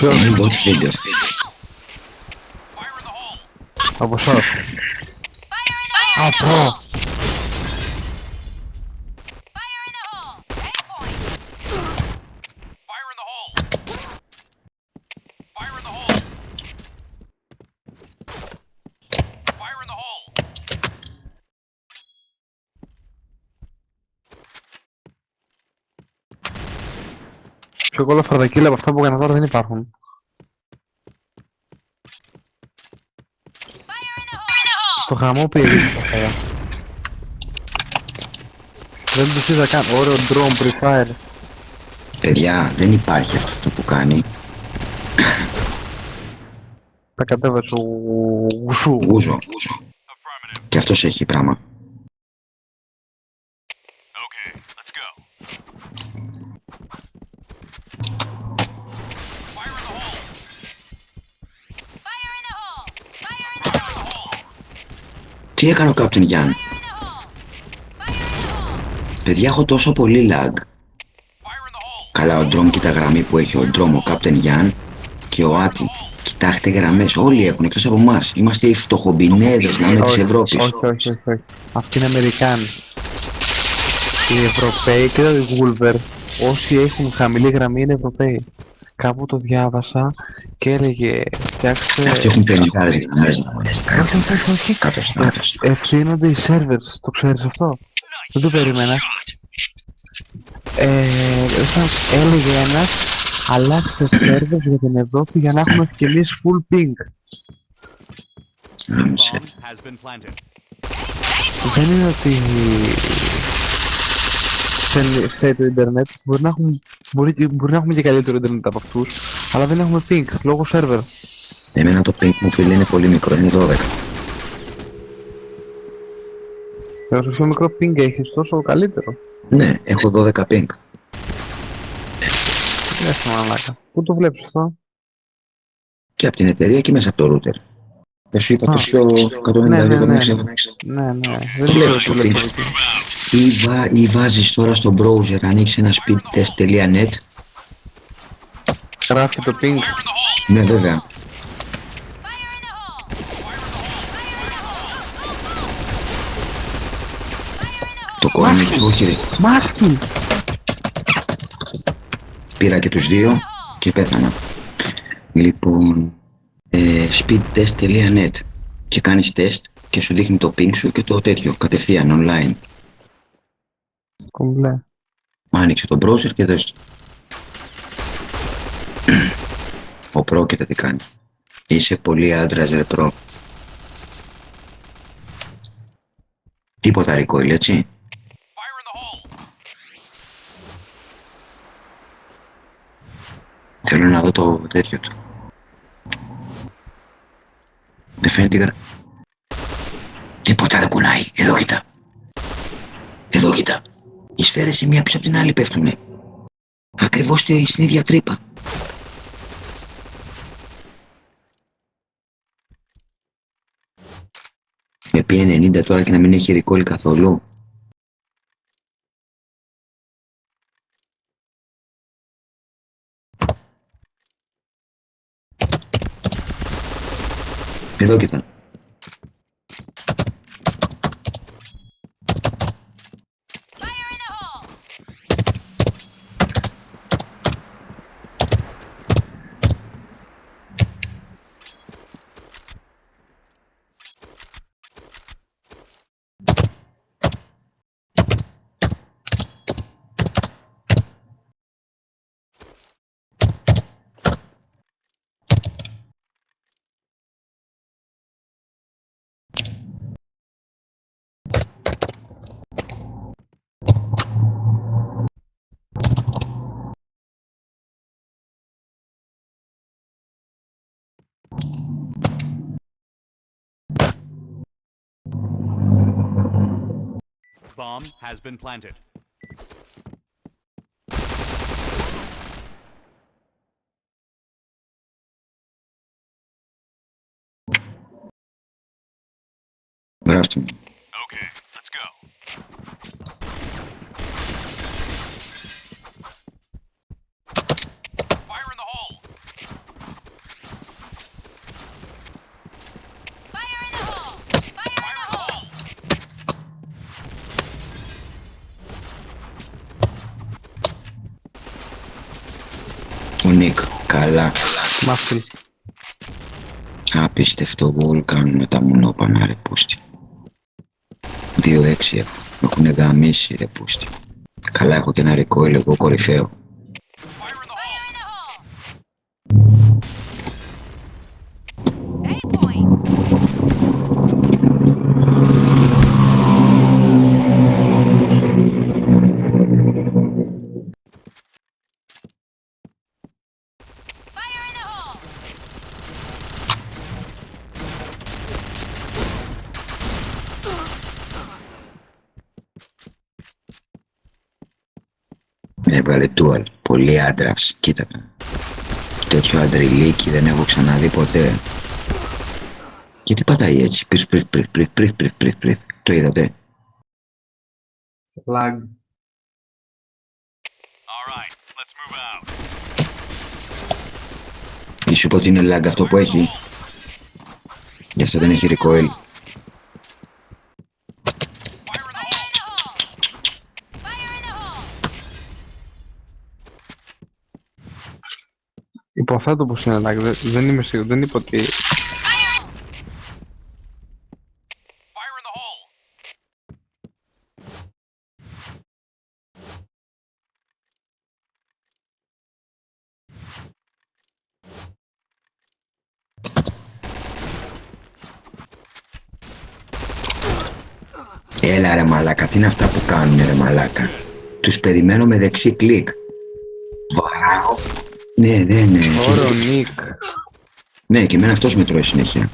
Ποιος? Aimbot video. Από short. Από! Πιο κόλλα φαρδακίλα από αυτά που έκανα τώρα δεν υπάρχουν. Το χαμό πήγε αυτά. Δεν τους είδα καν. Ωραίο drone pre-fire. Παιδιά, δεν υπάρχει αυτό που κάνει. Τα κατέβασε ο Γουσού. Γούζο. Και αυτός έχει πράγμα. Τι έκανε ο Captain Γιάννη? Παιδιά, έχω τόσο πολύ lag. Καλά, ο Ντρόμ κοίτα γραμμή που έχει ο Ντρόμ, ο Captain Γιάννη και ο Άτι. Κοιτάξτε γραμμές, όλοι έχουν εκτός από εμάς. Είμαστε οι φτωχομπινέδες να της Ευρώπης. Όχι. Αυτοί είναι Αμερικάνοι. Οι Ευρωπαίοι και οι Γούλβερ, όσοι έχουν χαμηλή γραμμή είναι Ευρωπαίοι. Κάπου το διάβασα και έλεγε φτιάξτε... Αυτοί έχουν 50 γραμμές. Όχι. Κάτω στράτος. Ευθύνονται οι servers, το ξέρεις αυτό? Δεν το περίμενα. Έλεγε ένας, αλλάξτε servers για την Ευρώπη για να έχουμε κι εμείς full ping. Δεν είναι ότι φταίει το ίντερνετ, μπορεί να έχουμε και καλύτερο ίντερνετ από αυτούς, αλλά δεν έχουμε ping, λόγω server. Εμένα το ping μου, φίλε, είναι πολύ μικρό, είναι 12. Όσο πιο μικρό ping έχεις, τόσο καλύτερο. Ναι, έχω 12 ping. Τι λες μαλάκα, πού το βλέπεις αυτό? Και από την εταιρεία και μέσα από το router. Δεν σου είπα το στο 192.6. Ναι, δεν ξέρω τι βλέπω εκεί. Ή βάζεις τώρα στο browser, ανοίξεις ένα speedtest.net. Γράφει το ping. Ναι, βέβαια. Το κορμί του, όχι ρε. Μάσκι! Πήρα και τους δύο και πέθανα. Λοιπόν, speedtest.net και κάνεις τεστ και σου δείχνει το ping σου και το τέτοιο, κατευθείαν, online. Κομπλέ. Άνοιξε το browser και δες. Ο Pro και τι κάνει. Είσαι πολύ άντρας ρε Pro. Τίποτα recoil, έτσι. Θέλω να δω το τέτοιο του. Δεν φαίνεται γρα... Τίποτα δεν κουνάει. Εδώ κοίτα. Εδώ κοίτα. Οι σφαίρες η μία πίσω από την άλλη πέφτουνε. Ακριβώς στην ίδια τρύπα. Με πει 90 τώρα και να μην έχει recoil καθόλου. Εδώ κοίτα. Bomb has been planted. Γράφτε μου. Okay, let's go. Fire in the hole. Ο Νίκ, καλά. Μάφιλ. Απίστευτο γκολ κάνουν με τα μουνόπανα ρε πούστη. 2-6 έχω. Έχουνε γαμίσει ρε πούστη. Καλά έχω και ένα recoil εγώ κορυφαίο. Έβγαλε dual. Πολύ άντρας. Κοίτα το. Τέτοιο αντριλίκι δεν έχω ξαναδεί ποτέ. Γιατί πατάει έτσι. Πριφ. Το είδατε. Lag. All right, let's move out. Ή σου πω ότι είναι lag αυτό που έχει. Γι' αυτό δεν έχει recoil. Υποθέτω πως είναι lag, δεν είμαι σίγουρος, δεν είπα ότι... Fire in the hole. Έλα ρε μαλάκα, τι είναι αυτά που κάνουνε ρε μαλάκα. Τους περιμένω με δεξί κλικ. Βαράω. Ναι. Ωραίο Νίκ. Ναι, και εμένα αυτός με τρώει συνέχεια.